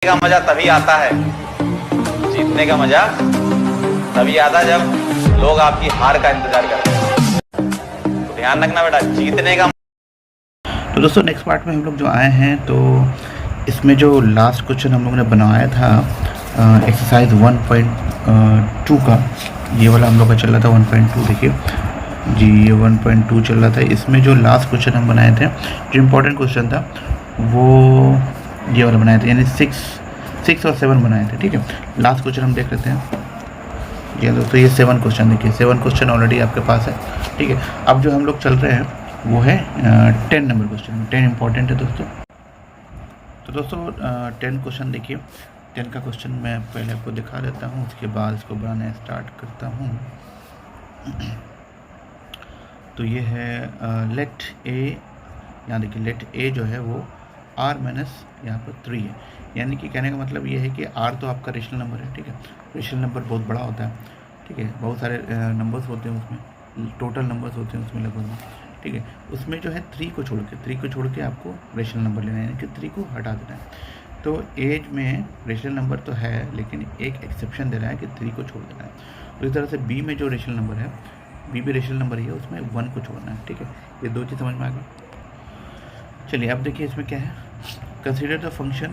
का मजा तभी आता है, जीतने का मजा तभी आता है जब लोग आपकी हार का इंतजार करते हैं। तो ध्यान रखना बेटा, जीतने का। तो दोस्तों नेक्स्ट पार्ट में हम लोग जो आए हैं, तो इसमें जो लास्ट क्वेश्चन हम लोगों ने बनाया था एक्सरसाइज 1.2 का, ये वाला हम लोग का चल रहा था 1.2। देखिए जी, ये 1.2 चल रहा था। इसमें जो लास्ट क्वेश्चन हम बनाए थे, जो इम्पोर्टेंट क्वेश्चन था वो ये वाला बनाए थे, यानी 6 और 7 बनाए थे। ठीक है, लास्ट क्वेश्चन हम देख लेते हैं। ये दोस्तों ये 7 क्वेश्चन देखिए, 7 क्वेश्चन ऑलरेडी आपके पास है। ठीक है, अब जो हम लोग चल रहे हैं वो है 10 नंबर क्वेश्चन। 10 इंपॉर्टेंट है दोस्तों। तो दोस्तों 10 क्वेश्चन देखिए। 10 का क्वेश्चन मैं पहले आपको दिखा देता हूँ, उसके बाद इसको बनाना स्टार्ट करता हूँ। तो ये है लेट ए, यहाँ देखिए लेट ए जो है वो आर माइनस यहाँ पर 3 है। यानी कि कहने का मतलब ये है कि आर तो आपका रेशनल नंबर है। ठीक है, रेशनल नंबर बहुत बड़ा होता है। ठीक है, बहुत सारे नंबर्स होते हैं उसमें, टोटल नंबर्स होते हैं उसमें लगभग। ठीक है, उसमें जो है 3 को छोड़ के आपको रेशनल नंबर लेना है, यानी कि 3 को हटा देना है। तो एज में रेशनल नंबर तो है, लेकिन एक एक्सेप्शन दे रहा है कि 3 को छोड़ देना है। तो इस तरह से बी में जो रेशनल नंबर है, बी भी रेशनल नंबर ही है, उसमें 1 को छोड़ना है। ठीक है, ये दो चीज़ समझ में आ गई। चलिए अब देखिए इसमें क्या है। Consider the function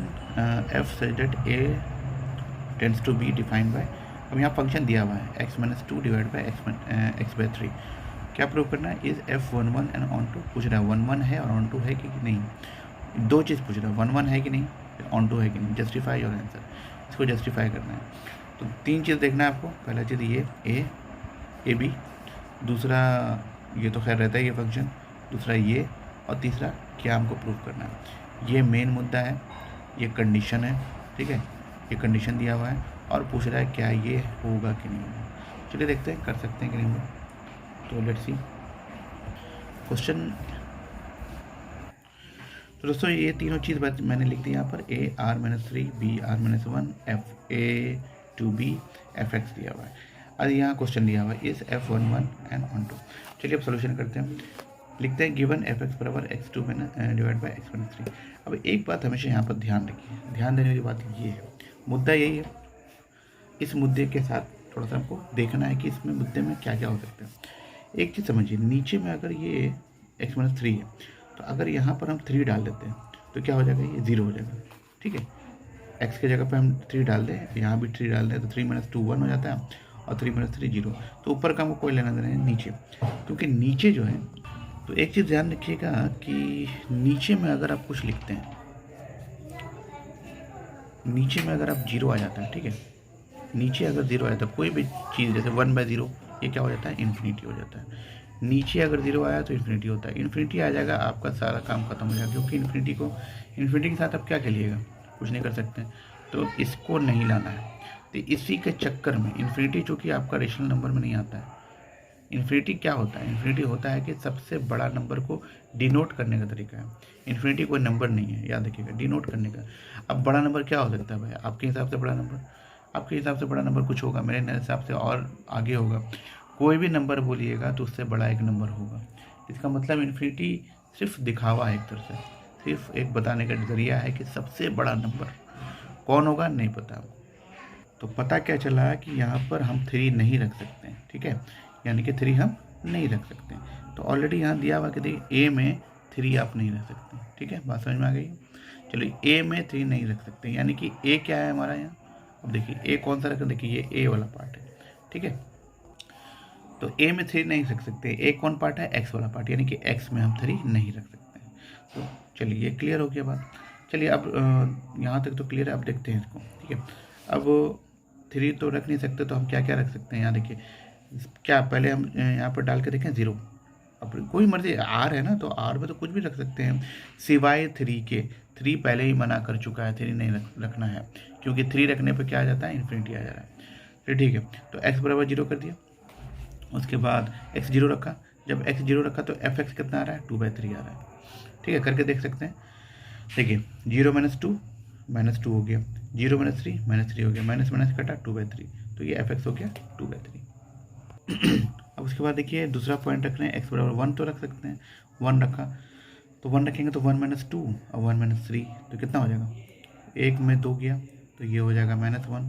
F such that A tends to be defined by. अब यहाँ फंक्शन दिया हुआ है x minus 2 divide by X by 3। क्या प्रूव करना है? Is F 1 and onto पूछ रहा है, 1 है और ऑन टू है कि नहीं। दो चीज़ पूछ रहा है, 1 है कि नहीं, ऑन टू है कि नहीं। जस्टिफाई योर आंसर, इसको जस्टिफाई करना है। तो 3 चीज़ देखना है आपको। पहला चीज़ ये ए बी, दूसरा ये तो खैर रहता है ये फंक्शन, दूसरा ये, और तीसरा क्या हमको प्रूव करना है। ये मेन मुद्दा है, ये कंडीशन है। ठीक है, ये कंडीशन दिया हुआ है और पूछ रहा है क्या ये होगा कि नहीं होगा। चलिए देखते हैं कर सकते हैं कि नहीं होगा। तो लेट्स सी क्वेश्चन। तो दोस्तों ये तीनों चीज़ मैंने लिख दी यहाँ पर, A R minus 3, B R minus 1, F A to B F X दिया हुआ है। अब यहाँ क्वेश्चन दिया हुआ है इस एफ 1 एंड ऑन टू। चलिए अब सोल्यूशन करते हैं। लिखते हैं गिवन एफ एक्स बराबर x 2 divide by x minus 3। अब एक बात हमेशा यहाँ पर ध्यान रखिए, ध्यान देने वाली बात ये है, मुद्दा यही है। इस मुद्दे के साथ थोड़ा सा हमको देखना है कि इसमें मुद्दे में क्या क्या हो सकता है। एक चीज़ समझिए, नीचे में अगर ये एक्स माइनस 3 है, तो अगर यहाँ पर हम 3 डाल देते हैं तो क्या हो जाएगा, ये 0 हो जाएगा। ठीक है, एक्स की जगह पर हम 3 डाल दें, यहाँ भी 3 डाल दें, तो 3 माइनस 2 1 हो जाता है, और 3 माइनस 3 0। तो ऊपर का हमको कोई लेना देना है नीचे, क्योंकि नीचे जो है, तो एक चीज़ ध्यान रखिएगा कि नीचे में अगर आप कुछ लिखते हैं, नीचे में अगर आप 0 आ जाता है, ठीक है, नीचे अगर 0 आ जाता है कोई भी चीज़, जैसे 1/0, ये क्या हो जाता है, इन्फिनिटी हो जाता है। नीचे अगर 0 आया तो इन्फिनिटी होता है। इन्फिनिटी आ जाएगा, आपका सारा काम खत्म हो जाएगा, क्योंकि इन्फिनिटी के साथ आप क्या खेलिएगा, कुछ नहीं कर सकते। तो इसको नहीं लाना है। तो इसी के चक्कर में इन्फिनिटी, चूँकि आपका रेशनल नंबर में नहीं आता है। इन्फिनिटी क्या होता है? इन्फिनिटी होता है कि सबसे बड़ा नंबर को डिनोट करने का तरीका है। इन्फिनिटी कोई नंबर नहीं है, याद रखिएगा, डिनोट करने का। अब बड़ा नंबर क्या हो सकता है भाई आपके हिसाब से? बड़ा नंबर, आपके हिसाब से बड़ा नंबर कुछ होगा, मेरे हिसाब से और आगे होगा। कोई भी नंबर बोलिएगा तो उससे बड़ा एक नंबर होगा। इसका मतलब इन्फिनिटी सिर्फ दिखावा है, एक तरह से सिर्फ एक बताने का जरिया है कि सबसे बड़ा नंबर कौन होगा, नहीं पता। तो पता क्या चला कि यहाँ पर हम 3 नहीं रख सकते हैं। ठीक है, यानी कि 3 हम नहीं रख सकते। तो ऑलरेडी यहाँ दिया हुआ कि देखिए ए में 3 आप नहीं रख सकते। ठीक है, बात समझ में आ गई। चलिए ए में 3 नहीं रख सकते, यानी कि ए क्या है हमारा यहाँ। अब देखिए ए कौन सा रखा, देखिए ये ए वाला पार्ट है। ठीक है, तो ए में 3 नहीं रख सकते। ए कौन पार्ट है, एक्स वाला पार्ट, यानी कि एक्स में हम 3 नहीं रख सकते हैं। तो चलिए ये क्लियर हो गया बात। चलिए अब यहाँ तक तो क्लियर है, अब देखते हैं इसको। ठीक है, अब 3 तो रख नहीं सकते, तो हम क्या क्या रख सकते हैं। यहाँ देखिए क्या, पहले हम यहाँ पर डाल के देखें 0। अब कोई मर्जी, आर है ना, तो आर में तो कुछ भी रख सकते हैं सिवाय 3 के। 3 पहले ही मना कर चुका है, 3 नहीं रखना है, क्योंकि 3 रखने पर क्या आ जाता है, इन्फिनिटी आ जा रहा है। फिर ठीक है, तो x बराबर 0 कर दिया। उसके बाद x 0 रखा। जब x 0 रखा तो एफ एक्स कितना आ रहा है, 2/3 आ रहा है। ठीक है, करके देख सकते हैं। देखिए 0 - 2 -2 हो गया, 0 - 3 -3 हो गया, माइनस माइनस कटा 2/3, तो ये एफ एक्स हो गया 2/3। अब उसके बाद देखिए दूसरा पॉइंट रख रहे हैं, एक्स बराबर 1 तो रख सकते हैं। 1 रखा, तो 1 रखेंगे तो 1 - 2 और 1 - 3, तो कितना हो जाएगा, एक में 2 गया तो ये हो जाएगा -1,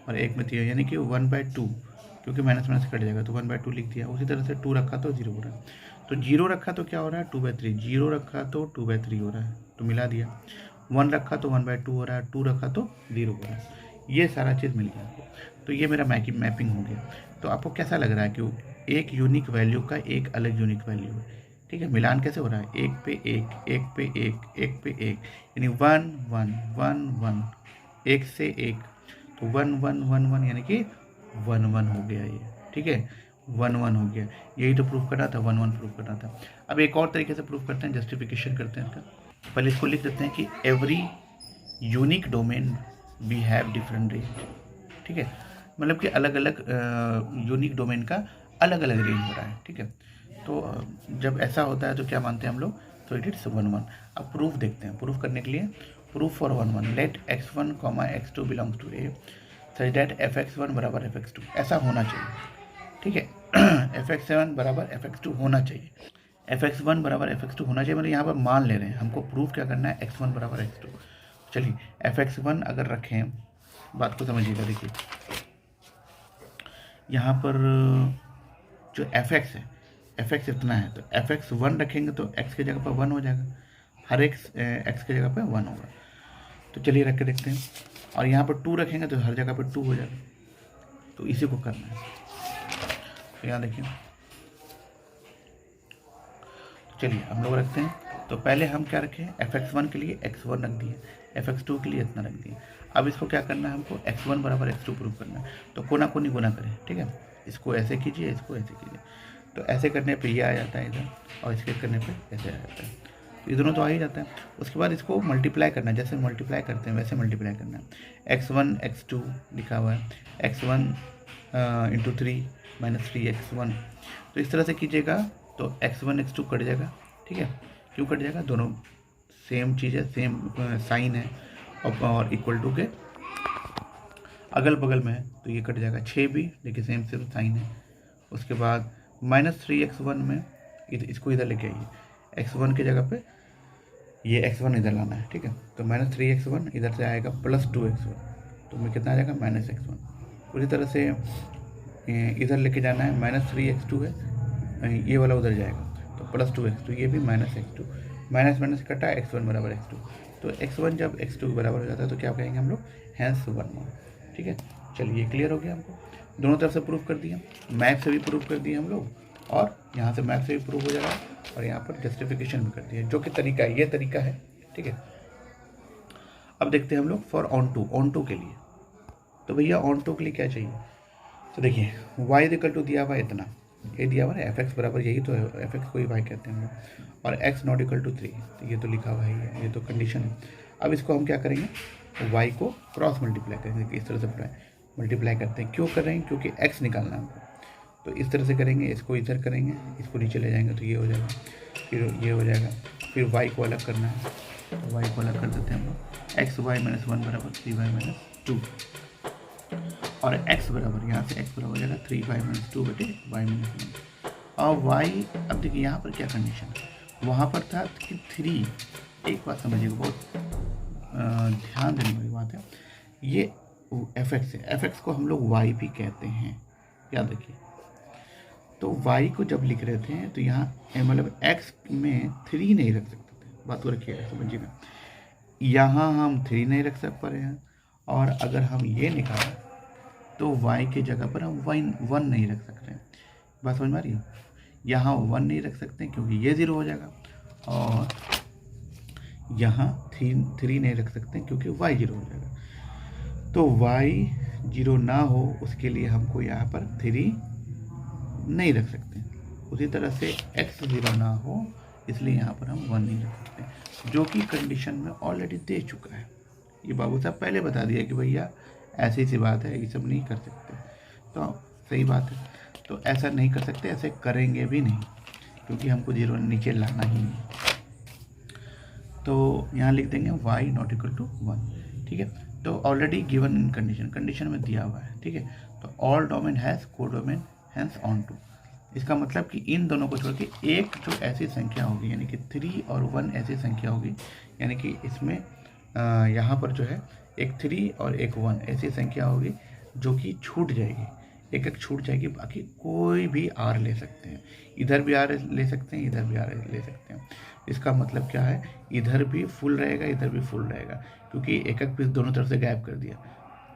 और एक में 3, यानी कि 1/2, क्योंकि माइनस माइनस कट जाएगा तो 1/2 लिख दिया। उसी तरह से 2 रखा तो 0 हो रहा है, तो 0 रखा तो क्या हो रहा है 2/3, 0 रखा तो 2/3 हो रहा है, तो मिला दिया। 1 रखा तो 1/2 हो रहा है, 2 रखा तो 0 हो रहा है, ये सारा चीज़ मिल गया आपको। तो ये मेरा मैपिंग हो गया। तो आपको कैसा लग रहा है कि एक यूनिक वैल्यू का एक अलग यूनिक वैल्यू है, ठीक है। मिलान कैसे हो रहा है, 1 पे 1, 1 पे 1, 1 पे 1, यानी 1 1 1 1, 1 से 1, तो 1 1 1 1, यानी कि 1 1 हो गया ये, ठीक है, 1 1 हो गया। यही तो प्रूफ करना था, 1 1 प्रूफ करना था। अब एक और तरीके से प्रूफ करते हैं, जस्टिफिकेशन करते हैं इसका। पहले इसको लिख देते हैं कि every unique domain we have different range, ठीक है, मतलब कि अलग अलग यूनिक डोमेन का अलग अलग रेंज हो रहा है, ठीक है। तो जब ऐसा होता है तो क्या मानते हैं हम लोग, तो इट इज़ 1 1। अब प्रूफ देखते हैं। प्रूफ करने के लिए proof for 1 1, let x1, x2 belongs to A such that fx1 बराबर fx2, ऐसा होना चाहिए, ठीक है। fx1 बराबर fx2 होना चाहिए, fx1 बराबर fx2 होना चाहिए, मतलब यहाँ पर मान ले रहे हैं, हमको प्रूफ क्या करना है, x1 बराबर x2। चलिए fx1 अगर रखें, बात को समझिएगा, देखिए यहाँ पर जो fx है, fx इतना है, तो fx1 रखेंगे तो x की जगह पर 1 हो जाएगा, हर x की जगह पर 1 होगा। तो चलिए रख के देखते हैं। और यहाँ पर 2 रखेंगे तो हर जगह पर 2 हो जाएगा, तो इसी को करना है। तो यहाँ देखिए, तो चलिए हम लोग रखते हैं। तो पहले हम क्या रखें, fx1 के लिए x1 रख दिए, fx2 के लिए इतना रख दिए। अब इसको क्या करना है, हमको x1 बराबर x2 प्रूव करना है। तो कोना कोनी गुना करें, ठीक है, इसको ऐसे कीजिए, इसको ऐसे कीजिए, तो ऐसे करने पे ये आ जाता है इधर, और इसके करने पे ऐसे आ जाता है, तो ये दोनों तो आ ही जाता है। उसके बाद इसको मल्टीप्लाई करना है, जैसे मल्टीप्लाई करते हैं वैसे मल्टीप्लाई करना है। x1 x2 लिखा हुआ है, x1 × 3 - 3x1, तो इस तरह से कीजिएगा तो x1 x2 कट जाएगा, ठीक है। क्यों कट जाएगा, दोनों सेम चीज़ है, सेम साइन है, और इक्वल टू के अगल बगल में है, तो ये कट जाएगा। 6 भी देखिए सेम सेम साइन है। उसके बाद -3x1 में इसको इधर लेके आइए, x1 की जगह पे ये x1 इधर लाना है, ठीक है। तो -3x1 इधर से आएगा +2x1, तो मैं कितना आ जाएगा -x1। पूरी तरह से इधर लेके जाना है, -3x2 है, ये वाला उधर जाएगा, तो +2x2, ये भी -x2, माइनस कटा, x1 बराबर x2, तो x1 जब x2 के बराबर हो जाता है तो क्या कहेंगे हम लोग, हैंस 1 1, ठीक है। चलिए क्लियर हो गया, हमको दोनों तरफ से प्रूफ कर दिया, मैप से भी प्रूफ कर दिए हम लोग, और यहाँ से मैप से भी प्रूफ हो जाएगा, और यहाँ पर जस्टिफिकेशन भी कर दिया, जो कि तरीका है, ये तरीका है, ठीक है। अब देखते हैं हम लोग फॉर ऑन टू के लिए। तो भैया ऑन टू के लिए क्या चाहिए, तो देखिए y = दिया हुआ है इतना, ये दिया हुआ है fx बराबर, यही तो है, fx को ही y कहते हैं हम लोग, और x ≠ = 3, तो ये तो लिखा हुआ है, ये तो कंडीशन है। अब इसको हम क्या करेंगे, y को क्रॉस मल्टीप्लाई करेंगे, इस तरह से मल्टीप्लाई करते हैं। क्यों कर रहे हैं, क्योंकि x निकालना है हमको, तो इस तरह से करेंगे, इसको इधर करेंगे, इसको नीचे ले जाएंगे तो ये हो जाएगा, फिर ये हो जाएगा, फिर y को अलग करना है, तो y को अलग कर देते हैं हम लोग, xy - 1 बराबर 3y - 2, और x बराबर, यहाँ से x बराबर हो जाएगा 3y - 2 बटे y - 1, और y, अब देखिए यहाँ पर क्या कंडीशन है, वहाँ पर था कि 3, एक बात समझिएगा, बहुत ध्यान देने वाली बात है, ये fx है, fx को हम लोग y भी कहते हैं, याद रखिए। तो y को जब लिख रहे थे तो यहाँ मतलब x में 3 नहीं रख सकते थे, बात को रखिएगा, समझिएगा, यहाँ हम 3 नहीं रख पा रहे हैं, और अगर हम ये निकालें तो y की जगह पर हम 1 नहीं रख सकते हैं, बात समझ में आ रही है। यहाँ 1 नहीं रख सकते क्योंकि ये 0 हो जाएगा, और यहाँ 3 नहीं रख सकते क्योंकि y 0 हो जाएगा। तो y 0 ना हो उसके लिए हमको यहाँ पर 3 नहीं रख सकते, उसी तरह से x 0 ना हो इसलिए यहाँ पर हम 1 नहीं रख सकते, जो कि कंडीशन में ऑलरेडी दे चुका है। ये बाबू साहब पहले बता दिया कि भैया ऐसी सी बात है, ये सब नहीं कर सकते, तो सही बात है, तो ऐसा नहीं कर सकते, ऐसे करेंगे भी नहीं, क्योंकि हमको 0 नीचे लाना ही नहीं। तो यहाँ लिख देंगे y ≠ 1, ठीक है। तो ऑलरेडी गिवन इन कंडीशन में दिया हुआ है, ठीक है। तो all domain has codomain hence onto, इसका मतलब कि इन दोनों को छोड़ के एक जो ऐसी संख्या होगी, यानी कि 3 और 1 ऐसी संख्या होगी, यानी कि इसमें यहाँ पर जो है एक 3 और एक 1 ऐसी संख्या होगी जो कि छूट जाएगी, एक एक छूट जाएगी, बाकी कोई भी आर ले सकते हैं, इधर भी आर ले सकते हैं, इधर भी आर ले सकते हैं। इसका मतलब क्या है, इधर भी फुल रहेगा, इधर भी फुल रहेगा, क्योंकि एक एक पीस दोनों तरफ से गायब कर दिया।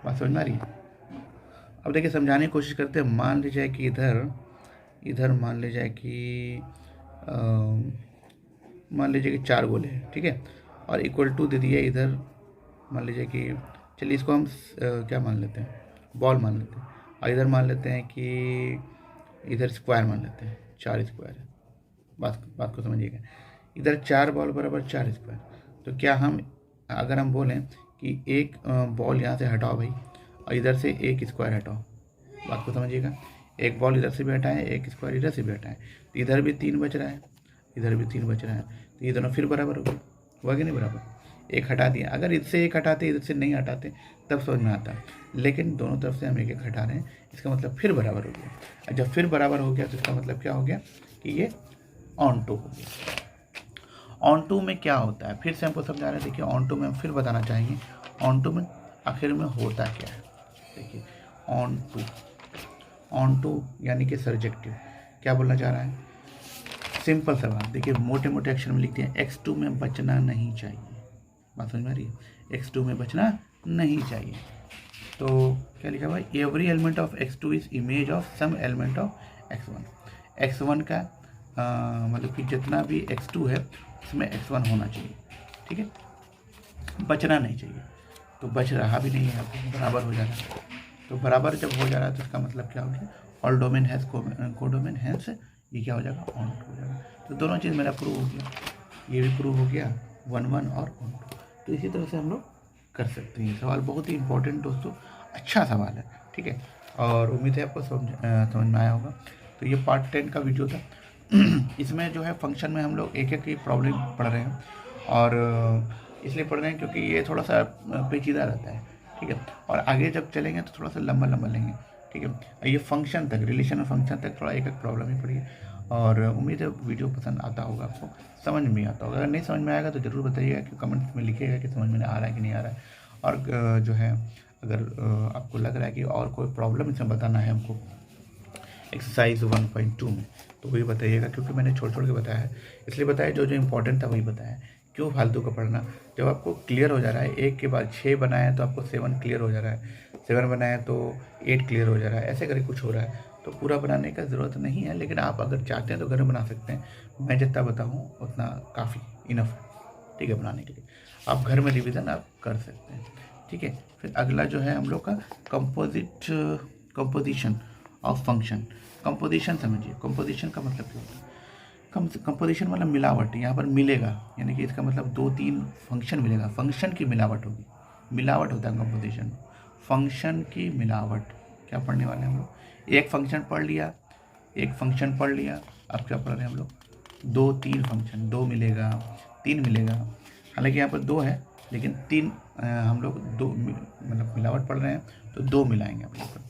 बात समझ में आ रही है? अब देखिए समझाने की कोशिश करते हैं। मान लीजिए कि इधर मान लीजिए कि मान लीजिए कि 4 गोले हैं, ठीक है, और इक्वल टू दे दिया इधर, मान लीजिए कि चलिए इसको हम क्या मान लेते हैं, बॉल मान लेते हैं, और इधर मान लेते हैं कि इधर स्क्वायर मान लेते हैं, 4 स्क्वायर है। बात को समझिएगा, इधर 4 बॉल बराबर 4 स्क्वायर। तो क्या हम अगर हम बोलें कि एक बॉल यहाँ से हटाओ भाई, और इधर से एक स्क्वायर हटाओ, बात को समझिएगा, एक बॉल इधर से भी हटाएं, एक स्क्वायर इधर से भी हटाएं, तो इधर भी 3 बच रहा है, इधर भी 3 बच रहा है, तो ये दोनों फिर बराबर हो गए, हुआ कि नहीं बराबर? एक हटा दिया, अगर इससे एक हटाते इधर से नहीं हटाते तब समझ में आता, लेकिन दोनों तरफ से हम एक एक हटा रहे हैं, इसका मतलब फिर बराबर हो गया। और जब फिर बराबर हो गया तो इसका मतलब क्या हो गया कि ये ऑन टू हो गया। ऑन टू में क्या होता है, फिर से हमको समझा रहे हैं। देखिए ऑन टू में हम फिर बताना चाहेंगे, ऑन टू में आखिर में होता क्या है। देखिए ऑन टू यानी कि सर्जेक्टिव, क्या बोलना चाह रहा है, सिंपल सा बात। देखिए मोटे मोटे अक्षर में लिख दिया, x2 में बचना नहीं चाहिए। बात समझ में आ रही है, x2 में बचना नहीं चाहिए। तो क्या लिखा हुआ है, every element of x2 is image of some element of x1। x1 का मतलब कि जितना भी x2 है उसमें x1 होना चाहिए, ठीक है, बचना नहीं चाहिए। तो बच रहा भी नहीं है, बराबर हो जा रहा है। तो बराबर जब हो जा रहा है तो इसका मतलब क्या हो गया, all domain has codomain, hence ये क्या हो जाएगा, ऑन टू हो जाएगा। तो दोनों चीज़ मेरा प्रूव हो गया, ये भी प्रूव हो गया, 1 1 और ऑन टू। तो इसी तरह से हम लोग कर सकते हैं। सवाल बहुत ही इंपॉर्टेंट दोस्तों, अच्छा सवाल है, ठीक है, और उम्मीद है आपको समझ में आया होगा। तो ये पार्ट 10 का वीडियो था। इसमें जो है फंक्शन में हम लोग एक एक की प्रॉब्लम पढ़ रहे हैं, और इसलिए पढ़ रहे हैं क्योंकि ये थोड़ा सा पेचीदा रहता है, ठीक है, और आगे जब चलेंगे तो थोड़ा सा लंबा लेंगे, ठीक है। ये फंक्शन तक, रिलेशन और फंक्शन तक थोड़ा एक एक प्रॉब्लम ही पड़ी है, और उम्मीद है वीडियो पसंद आता होगा, आपको समझ में आता होगा। अगर नहीं समझ में आएगा तो ज़रूर बताइएगा, कि कमेंट्स में लिखिएगा कि समझ में आ रहा है कि नहीं आ रहा है। और जो है अगर आपको लग रहा है कि और कोई प्रॉब्लम इसमें बताना है हमको एक्सरसाइज 1.2 में, तो वही बताइएगा, क्योंकि मैंने छोड़ के बताया है, इसलिए बताया जो इम्पोर्टेंट था वही बताया। क्यों फालतू का पढ़ना, जब आपको क्लियर हो जा रहा है, 1 के बाद 6 बनाया तो आपको 7 क्लियर हो जा रहा है, 7 बनाया तो 8 क्लियर हो जा रहा है, ऐसे करके कुछ हो रहा है, तो पूरा बनाने का ज़रूरत नहीं है। लेकिन आप अगर चाहते हैं तो घर में बना सकते हैं, मैं जितना बताऊँ उतना काफ़ी इनफ है, ठीक है, बनाने के लिए। आप घर में रिविज़न आप कर सकते हैं, ठीक है। फिर अगला जो है हम लोग का कंपोजिशन ऑफ फंक्शन। कंपोजिशन समझिए, कंपोजिशन का मतलब क्या होता है, कंपोजिशन मतलब मिलावट, यहाँ पर मिलेगा, यानी कि इसका मतलब 2-3 फंक्शन मिलेगा, फंक्शन की मिलावट होगी, मिलावट होता है कंपोजिशन, फंक्शन की मिलावट। क्या पढ़ने वाले हैं हम लोग, एक फंक्शन पढ़ लिया, अब क्या पढ़ रहे हैं हम लोग, 2-3 फंक्शन, 2 मिलेगा, 3 मिलेगा, हालांकि यहाँ पर 2 है लेकिन 3 हम लोग 2 मतलब मिलावट पढ़ रहे हैं तो 2 मिलाएंगे हम लोग।